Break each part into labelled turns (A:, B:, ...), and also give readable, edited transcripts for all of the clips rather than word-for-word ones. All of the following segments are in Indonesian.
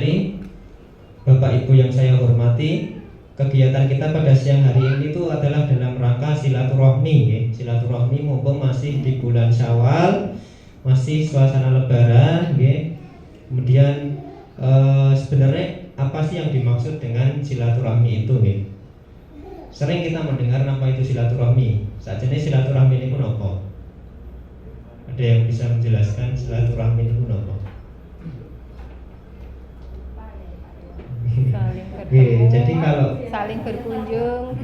A: Saudari, Bapak Ibu yang saya hormati, kegiatan kita pada siang hari ini itu adalah dalam rangka silaturahmi ya. Silaturahmi mumpung masih di bulan Syawal, masih suasana lebaran ya. Kemudian sebenarnya apa sih yang dimaksud dengan silaturahmi itu ya? Sering kita mendengar apa itu silaturahmi. Sajane silaturahmi ini pun apa? Ada yang bisa menjelaskan silaturahmi itu pun apa? Jadi kalau
B: saling berkunjung.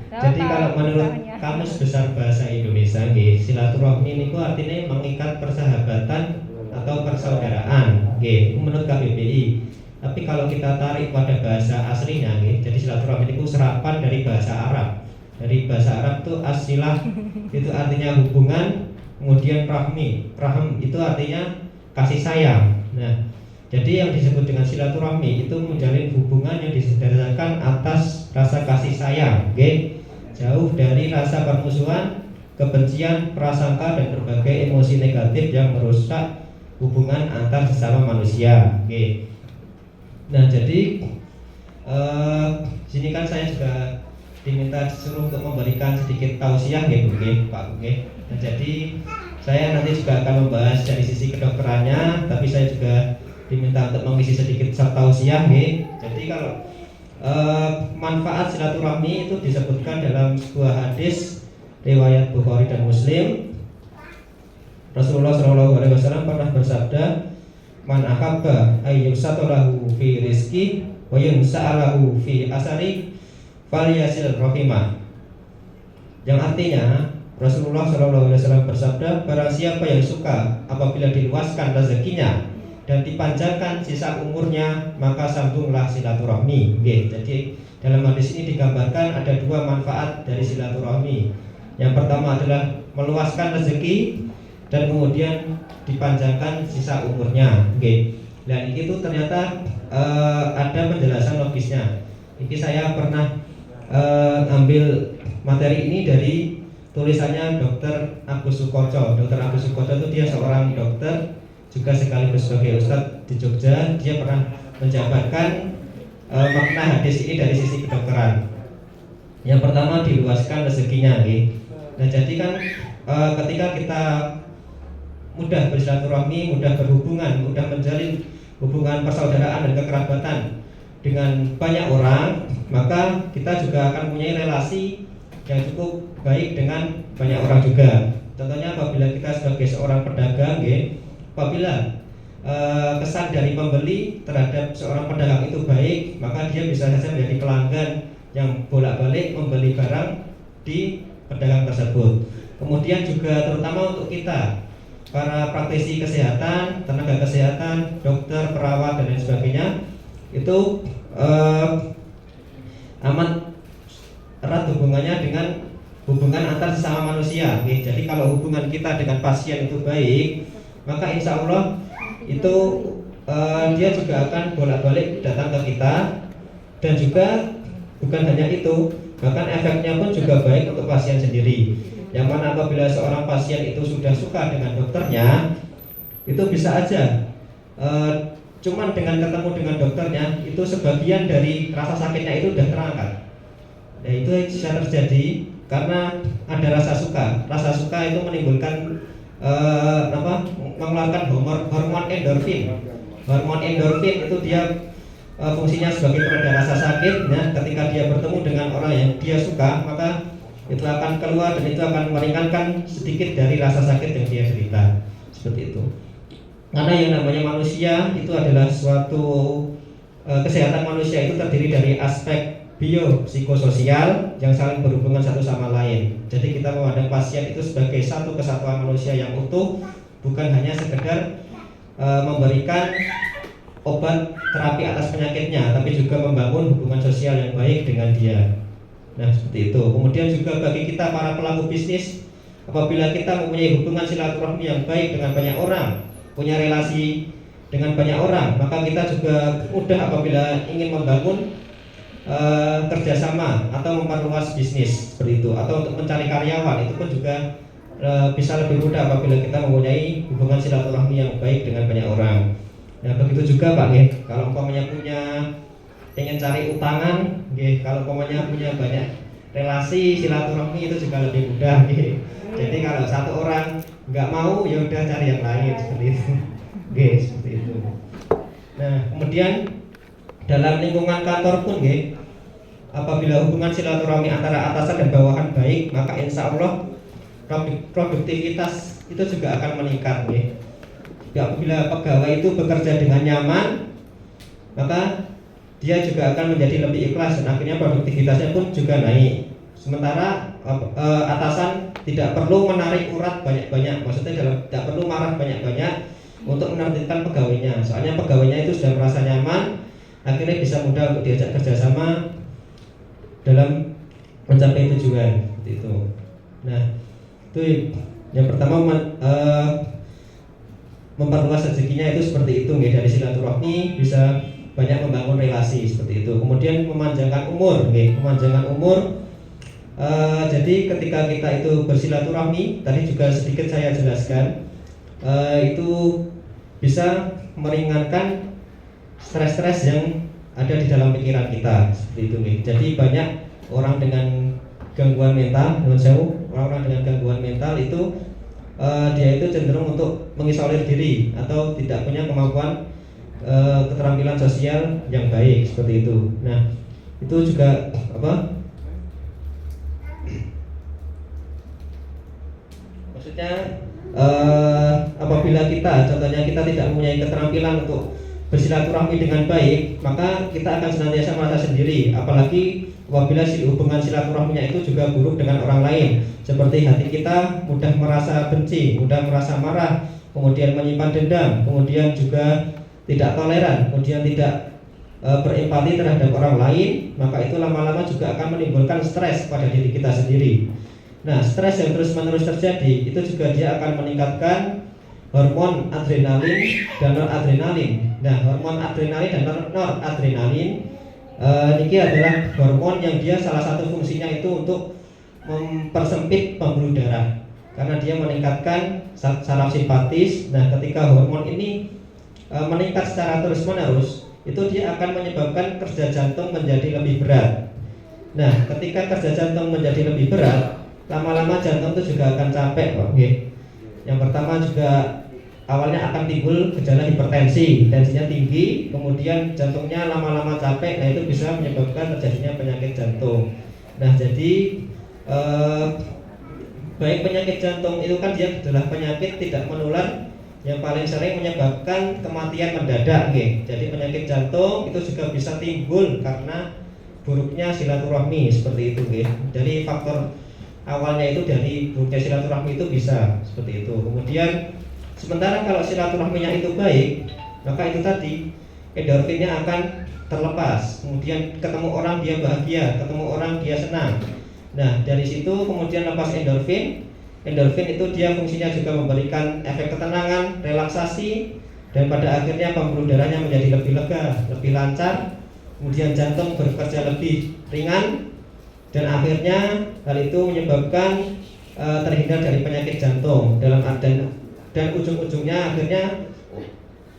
A: Jadi kalau menurut Kamus Besar Bahasa Indonesia, silaturahmi ini artinya mengikat persahabatan atau persaudaraan, menurut KBBI. Tapi kalau kita tarik pada bahasa aslinya, jadi silaturahmi itu serapan dari bahasa Arab. Dari bahasa Arab itu asilah itu artinya hubungan, kemudian rahmi, rahm itu artinya kasih sayang. Nah, jadi yang disebut dengan silaturahmi itu menjalin hubungan yang didasarkan atas rasa kasih sayang, jauh dari rasa permusuhan, kebencian, prasangka dan berbagai emosi negatif yang merusak hubungan antar sesama manusia. Nah, jadi sini kan saya juga diminta disuruh untuk memberikan sedikit tausiah Pak. Nah, jadi saya nanti juga akan membahas dari sisi kedokterannya, tapi saya juga diminta untuk mengisi sedikit tausiah. Jadi kalau manfaat silaturahmi itu disebutkan dalam sebuah hadis riwayat Bukhari dan Muslim. Rasulullah SAW pernah bersabda, "Man ahabba ayyusatalahu fi rizki wa yunsa'alahu fi asari falyasil rahimah." Yang artinya Rasulullah SAW bersabda, barang siapa yang suka apabila diluaskan rezekinya dan dipanjangkan sisa umurnya, maka sambunglah silaturahmi. Jadi dalam hadis ini digambarkan ada dua manfaat dari silaturahmi. Yang pertama adalah meluaskan rezeki dan kemudian dipanjangkan sisa umurnya. Dan itu ternyata ada penjelasan logisnya. Ini saya pernah ambil materi ini dari tulisannya Dr. Agus Sukoco. Dr. Agus Sukoco itu dia seorang dokter juga sekaligus sebagai ustadz di Jogja. Dia pernah menjabarkan makna hadis ini dari sisi kedokteran. Yang pertama, diluaskan rezekinya. Nah, jadi kan ketika kita mudah bersilaturahmi, mudah berhubungan, mudah menjalin hubungan persaudaraan dan kekerabatan dengan banyak orang, maka kita juga akan mempunyai relasi yang cukup baik dengan banyak orang juga. Contohnya apabila kita sebagai seorang pedagang, apabila kesan dari pembeli terhadap seorang pedagang itu baik, maka dia bisa saja menjadi pelanggan yang bolak-balik membeli barang di pedagang tersebut. Kemudian juga terutama untuk kita para praktisi kesehatan, tenaga kesehatan, dokter, perawat dan lain sebagainya, itu amat erat hubungannya dengan hubungan antar sesama manusia. Jadi kalau hubungan kita dengan pasien itu baik, maka insya Allah itu dia juga akan bolak-balik datang ke kita. Dan juga bukan hanya itu, bahkan efeknya pun juga baik untuk pasien sendiri. Yang mana apabila seorang pasien itu sudah suka dengan dokternya, itu bisa aja cuman dengan ketemu dengan dokternya, itu sebagian dari rasa sakitnya itu sudah terangkat. Nah, itu bisa terjadi karena ada rasa suka. Rasa suka itu menimbulkan mengeluarkan hormon endorfin. Hormon endorfin itu dia fungsinya sebagai pereda rasa sakit. Nah, ketika dia bertemu dengan orang yang dia suka, maka itu akan keluar dan itu akan meringankan sedikit dari rasa sakit yang dia derita. Seperti itu. Karena yang namanya manusia itu adalah suatu kesehatan manusia itu terdiri dari aspek biopsikososial yang saling berhubungan satu sama lain. Jadi kita memandang pasien itu sebagai satu kesatuan manusia yang utuh, bukan hanya sekedar memberikan obat terapi atas penyakitnya, tapi juga membangun hubungan sosial yang baik dengan dia. Nah, seperti itu. Kemudian juga bagi kita para pelaku bisnis, apabila kita mempunyai hubungan silaturahmi yang baik dengan banyak orang, punya relasi dengan banyak orang, maka kita juga mudah apabila ingin membangun kerjasama atau memperluas bisnis seperti itu, atau untuk mencari karyawan, itu pun juga bisa lebih mudah apabila kita mempunyai hubungan hubungan silaturahmi yang baik dengan banyak orang. Nah, begitu juga Pak nggih, kalau umpamanya pengen cari utangan nggih, kalau umpamanya punya banyak relasi silaturahmi itu juga lebih mudah nggih. Jadi kalau satu orang nggak mau ya udah cari yang lain seperti itu. Nggih, seperti itu. Nah, kemudian dalam lingkungan kantor pun nggih, apabila hubungan silaturahmi antara atasan dan bawahan baik, maka insya Allah produktivitas itu juga akan meningkat nggih. Ya, apabila pegawai itu bekerja dengan nyaman, maka dia juga akan menjadi lebih ikhlas dan akhirnya produktivitasnya pun juga naik. Sementara atasan tidak perlu menarik urat banyak-banyak, maksudnya tidak perlu marah banyak-banyak untuk menertibkan pegawainya. Soalnya pegawainya itu sudah merasa nyaman, akhirnya bisa mudah untuk diajak kerjasama dalam mencapai tujuan seperti itu. Nah, itu yang pertama memperluas rezekinya itu seperti itu nggih, dari silaturahmi bisa banyak membangun relasi seperti itu. Kemudian memanjangkan umur nggih, memanjangkan umur. Jadi ketika kita itu bersilaturahmi, tadi juga sedikit saya jelaskan, itu bisa meringankan stres-stres yang ada di dalam pikiran kita seperti itu nih. Jadi banyak orang dengan gangguan mental, orang-orang dengan gangguan mental itu dia itu cenderung untuk mengisolir diri atau tidak punya kemampuan keterampilan sosial yang baik seperti itu. Nah, itu juga maksudnya apabila kita, contohnya kita tidak mempunyai keterampilan untuk bersilaturahmi dengan baik, maka kita akan senantiasa merasa sendiri. Apalagi apabila hubungan silaturahminya itu juga buruk dengan orang lain, seperti hati kita mudah merasa benci, mudah merasa marah, kemudian menyimpan dendam, kemudian juga tidak toleran, kemudian tidak berempati terhadap orang lain, maka itu lama-lama juga akan menimbulkan stres pada diri kita sendiri. Nah, stres yang terus-menerus terjadi itu juga dia akan meningkatkan hormon adrenalin dan noradrenalin. Nah, hormon adrenalin dan noradrenalin ini adalah hormon yang dia salah satu fungsinya itu untuk mempersempit pembuluh darah karena dia meningkatkan saraf simpatis. Nah, ketika hormon ini meningkat secara terus-menerus, itu dia akan menyebabkan kerja jantung menjadi lebih berat. Nah, ketika kerja jantung menjadi lebih berat, lama-lama jantung itu juga akan capek, Pak. Yang pertama juga awalnya akan timbul gejala hipertensi, tensinya tinggi, kemudian jantungnya lama-lama capek, nah itu bisa menyebabkan terjadinya penyakit jantung. Nah, jadi baik penyakit jantung itu kan dia adalah penyakit tidak menular yang paling sering menyebabkan kematian mendadak, nggih. Jadi penyakit jantung itu juga bisa timbul karena buruknya silaturahmi seperti itu, nggih. Jadi faktor awalnya itu dari buruknya silaturahmi itu bisa seperti itu. Kemudian sementara kalau silaturahminya itu baik, maka itu tadi endorfinnya akan terlepas. Kemudian ketemu orang dia bahagia, ketemu orang dia senang. Nah, dari situ kemudian lepas endorfin. Endorfin itu dia fungsinya juga memberikan efek ketenangan, relaksasi, dan pada akhirnya pembuluh darahnya menjadi lebih lega, lebih lancar. Kemudian jantung bekerja lebih ringan, dan akhirnya hal itu menyebabkan terhindar dari penyakit jantung dan ujung-ujungnya akhirnya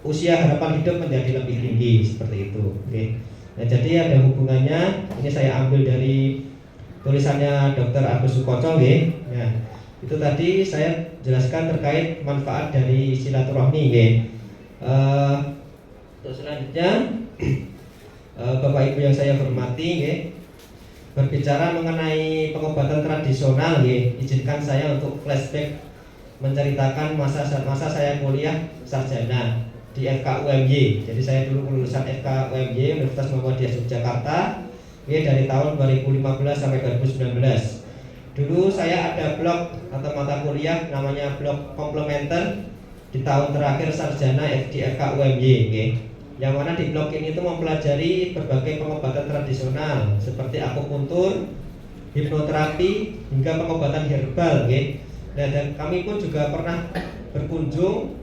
A: usia harapan hidup menjadi lebih tinggi seperti itu. Oke. Nah, jadi ada hubungannya. Ini saya ambil dari tulisannya Dr. Agus Sukoco, nggih. Nah, itu tadi saya jelaskan terkait manfaat dari silaturahmi, nggih. Terus selanjutnya Bapak Ibu yang saya hormati, nggih, berbicara mengenai pengobatan tradisional, nggih, izinkan saya untuk flashback menceritakan masa saya kuliah sarjana di FKUMY. Jadi saya dulu lulusan FKUMY Universitas Muhammadiyah Yogyakarta, nggih, dari tahun 2015 sampai 2019. Dulu saya ada blok atau mata kuliah namanya blok komplementer di tahun terakhir sarjana di FKUMY, nggih. Yang mana di blok ini itu mempelajari berbagai pengobatan tradisional seperti akupuntur, hipnoterapi, hingga pengobatan herbal, nggih. Nah, dan kami pun juga pernah berkunjung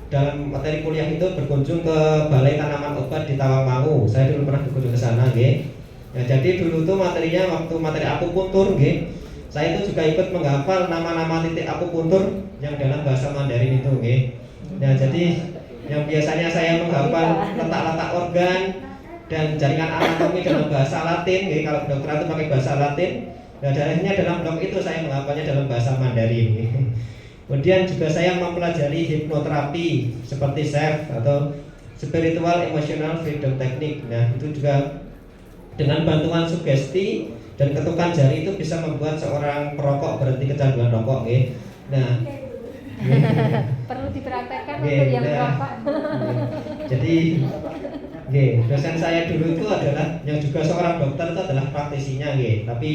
A: dalam materi kuliah itu berkunjung ke Balai Tanaman Obat di Tawangmangu. Saya dulu pernah berkunjung ke sana, nggih. Nah, jadi dulu tuh materinya waktu materi akupuntur, nggih, Saya itu juga ikut menghafal nama-nama titik akupuntur yang dalam bahasa Mandarin itu, nggih. Nah, jadi yang biasanya saya menghafal letak-letak organ dan jaringan anatomi dalam bahasa Latin, nggih. Kalau kedokteran itu pakai bahasa Latin. Nah, akhirnya dalam blog itu saya menghafalnya dalam bahasa Mandarin, nggih. Kemudian juga saya mempelajari hipnoterapi seperti SEF atau Spiritual Emotional Freedom Technique. Nah, itu juga dengan bantuan sugesti dan ketukan jari itu bisa membuat seorang perokok berhenti kecanduan rokok, nggih. Nah,
B: perlu dipraktekkan untuk yang berapa.
A: Jadi, nggih, dosen saya dulu itu adalah yang juga seorang dokter itu adalah praktisinya, nggih. Tapi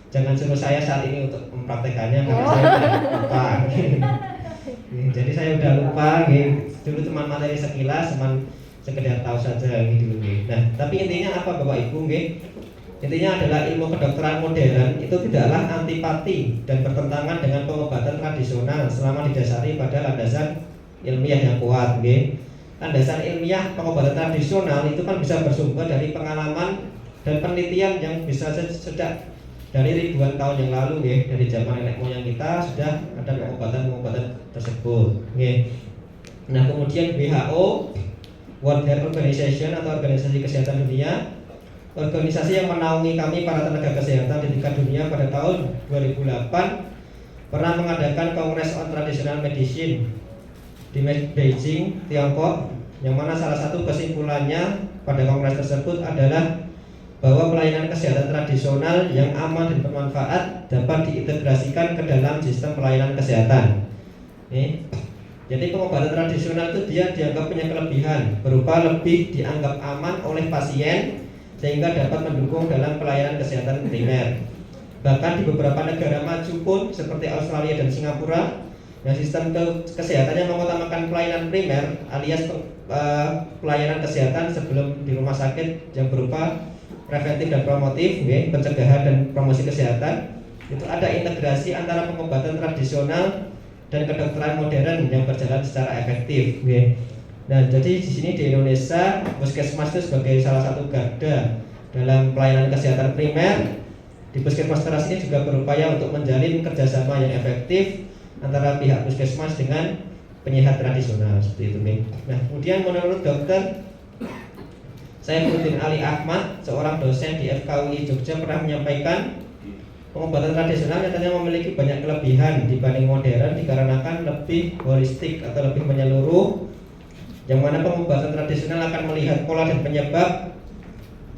A: jangan suruh saya saat ini untuk mempraktekannya karena saya udah lupa. Jadi saya udah lupa, nggih. Dulu cuma materi sekilas, cuma sekedar tahu saja gitu, nggih. Nah, tapi intinya apa Bapak Ibu, nggih? Intinya adalah ilmu kedokteran modern itu tidaklah antipati dan bertentangan dengan pengobatan tradisional selama didasari pada landasan ilmiah yang kuat, nggih. Landasan ilmiah pengobatan tradisional itu kan bisa bersumber dari pengalaman dan penelitian yang bisa sejak dari ribuan tahun yang lalu, nggih. Dari zaman nenek moyang kita sudah ada pengobatan tersebut, nggih. Nah, kemudian WHO, World Health Organization atau Organisasi Kesehatan Dunia, organisasi yang menaungi kami para tenaga kesehatan di tingkat dunia, pada tahun 2008 pernah mengadakan Kongres on Traditional Medicine di Beijing, Tiongkok, yang mana salah satu kesimpulannya pada kongres tersebut adalah bahwa pelayanan kesehatan tradisional yang aman dan bermanfaat dapat diintegrasikan ke dalam sistem pelayanan kesehatan. Jadi pengobatan tradisional itu dia dianggap punya kelebihan berupa lebih dianggap aman oleh pasien sehingga dapat mendukung dalam pelayanan kesehatan primer. Bahkan di beberapa negara maju pun seperti Australia dan Singapura, yang sistem kesehatannya mengutamakan pelayanan primer alias pelayanan kesehatan sebelum di rumah sakit yang berupa preventif dan promotif, pencegahan dan promosi kesehatan. Itu ada integrasi antara pengobatan tradisional dan kedokteran modern yang berjalan secara efektif. Nah, jadi di sini di Indonesia, Puskesmas itu sebagai salah satu garda dalam pelayanan kesehatan primer. Di Puskesmas Teras ini juga berupaya untuk menjalin kerjasama yang efektif antara pihak Puskesmas dengan penyehat tradisional seperti itu, nih. Nah, kemudian menurut dokter Saifuddin Ali Ahmad, seorang dosen di FKUI Jogja, pernah menyampaikan pengobatan tradisional nyatanya memiliki banyak kelebihan dibanding modern dikarenakan lebih holistik atau lebih menyeluruh, yang mana pengobatan tradisional akan melihat pola dan penyebab,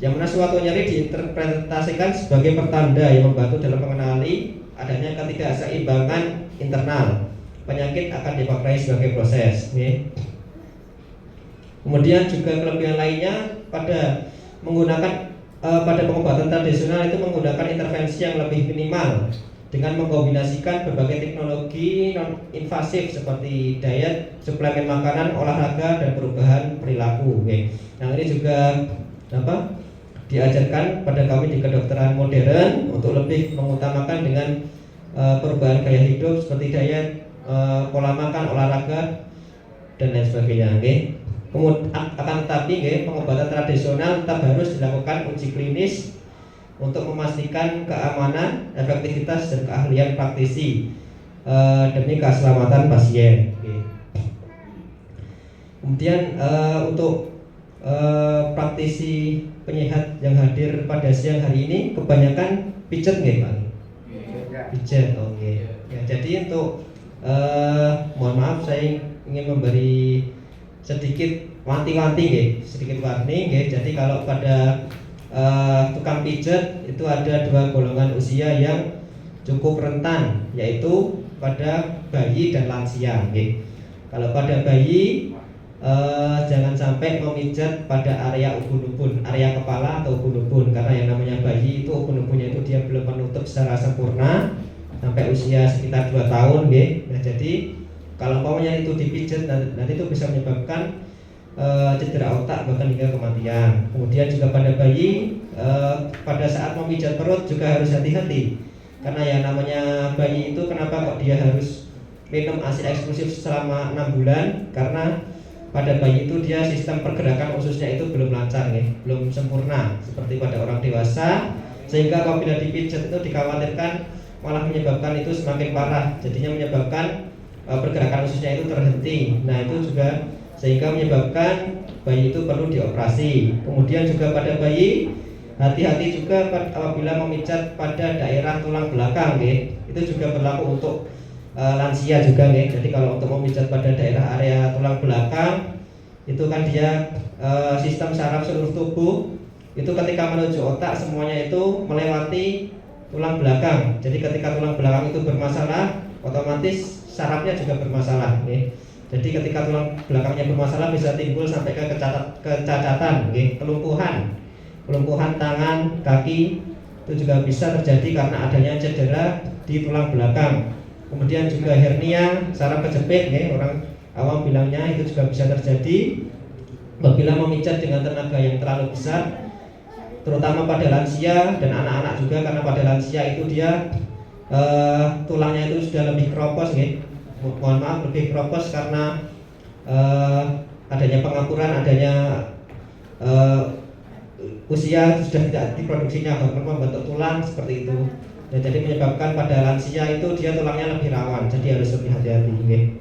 A: yang mana suatu nyeri diinterpretasikan sebagai pertanda yang membantu dalam mengenali adanya ketidakseimbangan internal. Penyakit akan dimaknai sebagai proses. Kemudian juga kelebihan lainnya pada menggunakan pada pengobatan tradisional itu menggunakan intervensi yang lebih minimal dengan mengkombinasikan berbagai teknologi non-invasif seperti diet, suplemen makanan, olahraga, dan perubahan perilaku. Nah, ini juga diajarkan pada kami di kedokteran modern untuk lebih mengutamakan dengan perubahan gaya hidup seperti diet, pola makan, olahraga, dan lain sebagainya. Kemudian akan tetapi pengobatan tradisional tetap harus dilakukan uji klinis untuk memastikan keamanan, efektivitas, dan keahlian praktisi demi keselamatan pasien. Kemudian untuk praktisi penyehat yang hadir pada siang hari ini kebanyakan pijat, nggih Pak? Pijat, oke. Ya, jadi untuk mohon maaf, saya ingin memberi sedikit wanti-wanti, sedikit warning. Jadi kalau pada tukang pijat itu ada dua golongan usia yang cukup rentan, yaitu pada bayi dan lansia. Kalau pada bayi jangan sampai memijat pada area ubun-ubun, area kepala atau ubun-ubun, karena yang namanya bayi itu ubun-ubunnya itu dia belum menutup secara sempurna sampai usia sekitar 2 tahun. Nah, jadi kalau umpamanya itu dipijat, nanti itu bisa menyebabkan cedera otak bahkan hingga kematian. Kemudian juga pada bayi pada saat memijat perut juga harus hati-hati, karena yang namanya bayi itu kenapa kok dia harus minum ASI eksklusif selama 6 bulan, karena pada bayi itu dia sistem pergerakan ususnya itu belum lancar, belum sempurna seperti pada orang dewasa, sehingga apabila dipijat itu dikhawatirkan malah menyebabkan itu semakin parah, jadinya menyebabkan pergerakan ususnya itu terhenti. Nah itu juga sehingga menyebabkan bayi itu perlu dioperasi. Kemudian juga pada bayi, hati-hati juga apabila memijat pada daerah tulang belakang, itu juga berlaku untuk lansia juga. Jadi kalau untuk memijat pada daerah area tulang belakang, itu kan dia sistem saraf seluruh tubuh itu ketika menuju otak semuanya itu melewati tulang belakang. Jadi ketika tulang belakang itu bermasalah, otomatis sarafnya juga bermasalah. Jadi ketika tulang belakangnya bermasalah bisa timbul sampai ke kecacatan, kelumpuhan tangan, kaki itu juga bisa terjadi karena adanya cedera di tulang belakang. Kemudian juga hernia, saraf kejepit, orang awam bilangnya itu juga bisa terjadi apabila memijat dengan tenaga yang terlalu besar, terutama pada lansia dan anak-anak juga, karena pada lansia itu dia tulangnya itu sudah lebih keropos, mohon maaf lebih keropos karena adanya pengapuran, adanya usia sudah tidak diproduksinya hormon pembentuk tulang seperti itu. Dan jadi menyebabkan pada lansia itu dia tulangnya lebih rawan, jadi harus lebih hati-hati.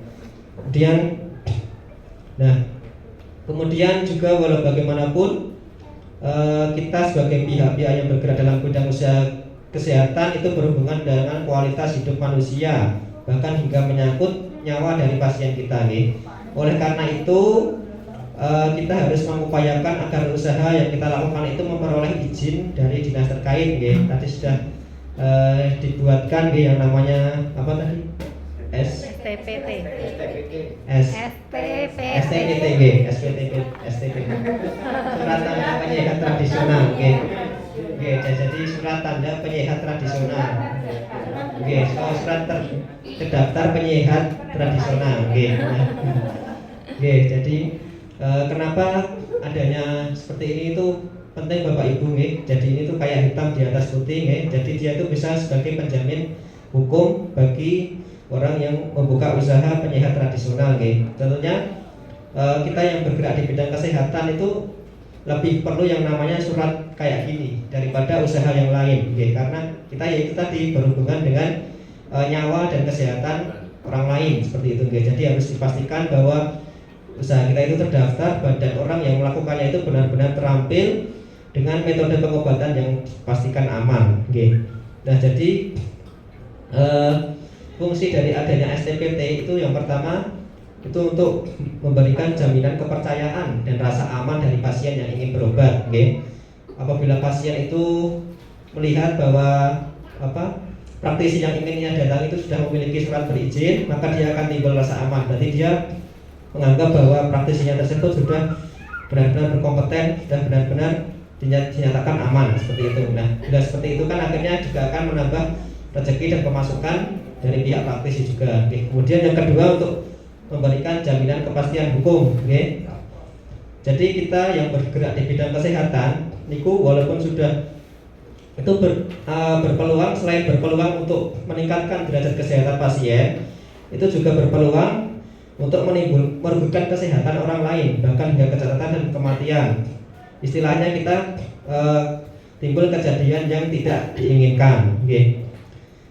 A: Kemudian juga walau bagaimanapun kita sebagai pihak-pihak yang bergerak dalam bidang usaha kesehatan itu berhubungan dengan kualitas hidup manusia, bahkan hingga menyangkut nyawa dari pasien kita. Oleh karena itu kita harus mengupayakan agar usaha yang kita lakukan itu memperoleh izin dari dinas terkait. Tadi sudah dibuatkan yang namanya apa tadi?
B: STPT.
A: Surat tanda penyehat tradisional. Jadi surat tanda penyehat tradisional. Surat terdaftar penyehat tradisional. Jadi kenapa adanya seperti ini itu penting Bapak Ibu. Jadi ini tuh kayak hitam di atas putih. Jadi dia itu bisa sebagai penjamin hukum bagi orang yang membuka usaha penyehat tradisional. Tentunya kita yang bergerak di bidang kesehatan itu lebih perlu yang namanya surat kayak gini daripada usaha yang lain, karena kita yaitu tadi berhubungan dengan nyawa dan kesehatan orang lain seperti itu. Jadi harus dipastikan bahwa usaha kita itu terdaftar dan orang yang melakukannya itu benar-benar terampil dengan metode pengobatan yang dipastikan aman. Nah jadi fungsi dari adanya STPT itu yang pertama itu untuk memberikan jaminan kepercayaan dan rasa aman dari pasien yang ingin berobat. Apabila pasien itu melihat bahwa praktisi yang inginnya datang itu sudah memiliki surat berizin, maka dia akan timbul rasa aman. Berarti dia menganggap bahwa praktisinya tersebut sudah benar-benar berkompeten, sudah benar-benar dinyatakan aman seperti itu. Nah, bila seperti itu kan akhirnya juga akan menambah rezeki dan pemasukan dari pihak praktisi juga. Kemudian yang kedua untuk memberikan jaminan kepastian hukum. Jadi kita yang bergerak di bidang kesehatan, niku walaupun sudah itu berpeluang, selain berpeluang untuk meningkatkan derajat kesehatan pasien, itu juga berpeluang untuk merugikan kesehatan orang lain, bahkan hingga kecacatan dan kematian. Istilahnya kita timbul kejadian yang tidak diinginkan.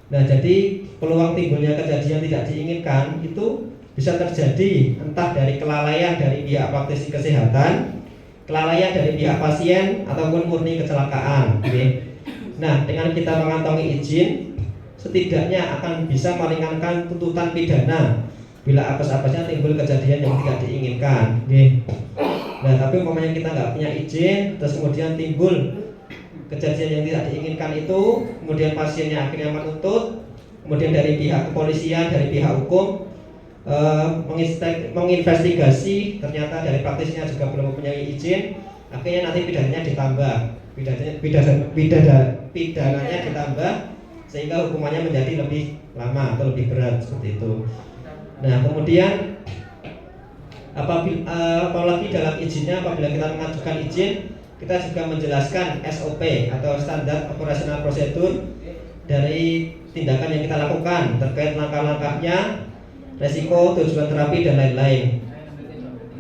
A: Nah, jadi peluang timbulnya kejadian tidak diinginkan itu bisa terjadi entah dari kelalaian dari pihak praktisi kesehatan, kelalaian dari pihak pasien, ataupun murni kecelakaan. Nah, dengan kita mengantongi izin, setidaknya akan bisa meringankan tuntutan pidana bila apes-apesnya timbul kejadian yang tidak diinginkan. Nah, tapi umpamanya kita nggak punya izin, terus kemudian timbul kejadian yang tidak diinginkan itu, kemudian pasiennya akhirnya menuntut, kemudian dari pihak kepolisian, dari pihak hukum menginvestigasi, ternyata dari praktisnya juga belum mempunyai izin, akhirnya nanti pidananya ditambah, pidananya ditambah, sehingga hukumannya menjadi lebih lama atau lebih berat seperti itu. Nah, kemudian apalagi dalam izinnya, apabila kita mengajukan izin, kita juga menjelaskan SOP atau standar operasional prosedur dari tindakan yang kita lakukan terkait langkah-langkahnya, resiko, tujuan terapi, dan lain-lain.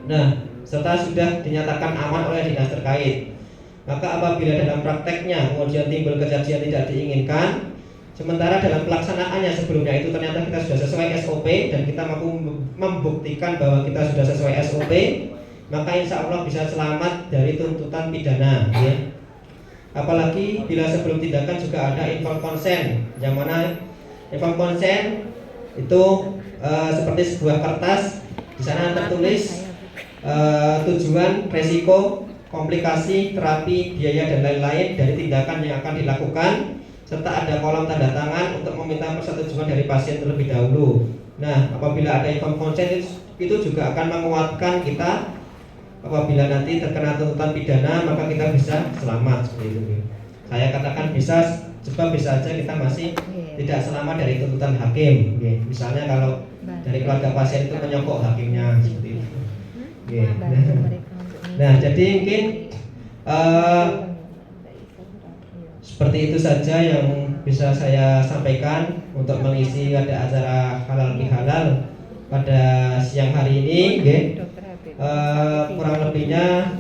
A: Nah, serta sudah dinyatakan aman oleh dinas terkait. Maka apabila dalam prakteknya kemudian timbul kejadian tidak diinginkan, Sementara dalam pelaksanaannya sebelumnya itu ternyata kita sudah sesuai SOP dan kita mampu membuktikan bahwa kita sudah sesuai SOP, maka insya Allah bisa selamat dari tuntutan pidana, ya. Apalagi bila sebelum tindakan juga ada informed consent, yang mana informed consent itu seperti sebuah kertas, di sana tertulis tujuan, resiko, komplikasi, terapi, biaya dan lain-lain dari tindakan yang akan dilakukan, serta ada kolom tanda tangan untuk meminta persetujuan dari pasien terlebih dahulu. Nah, apabila ada informed consent itu juga akan menguatkan kita apabila nanti terkena tuntutan pidana, maka kita bisa selamat seperti itu. Saya katakan bisa, sebab bisa saja kita masih tidak selamat dari tuntutan hakim. Misalnya kalau dari keluarga pasien itu menyokok hakimnya seperti itu. Nah, jadi mungkin seperti itu saja yang bisa saya sampaikan untuk mengisi ada acara halal bihalal pada siang hari ini. Kurang lebihnya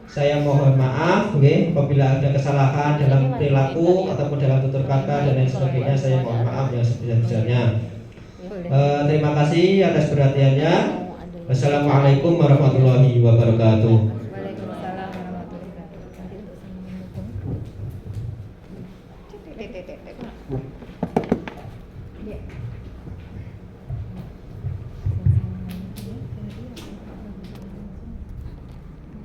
A: saya mohon maaf, apabila ada kesalahan dalam perilaku ataupun dalam tutur kata dan lain sebagainya, saya mohon maaf yang sebesar-besarnya. Terima kasih atas perhatiannya. Wassalamualaikum warahmatullahi wabarakatuh.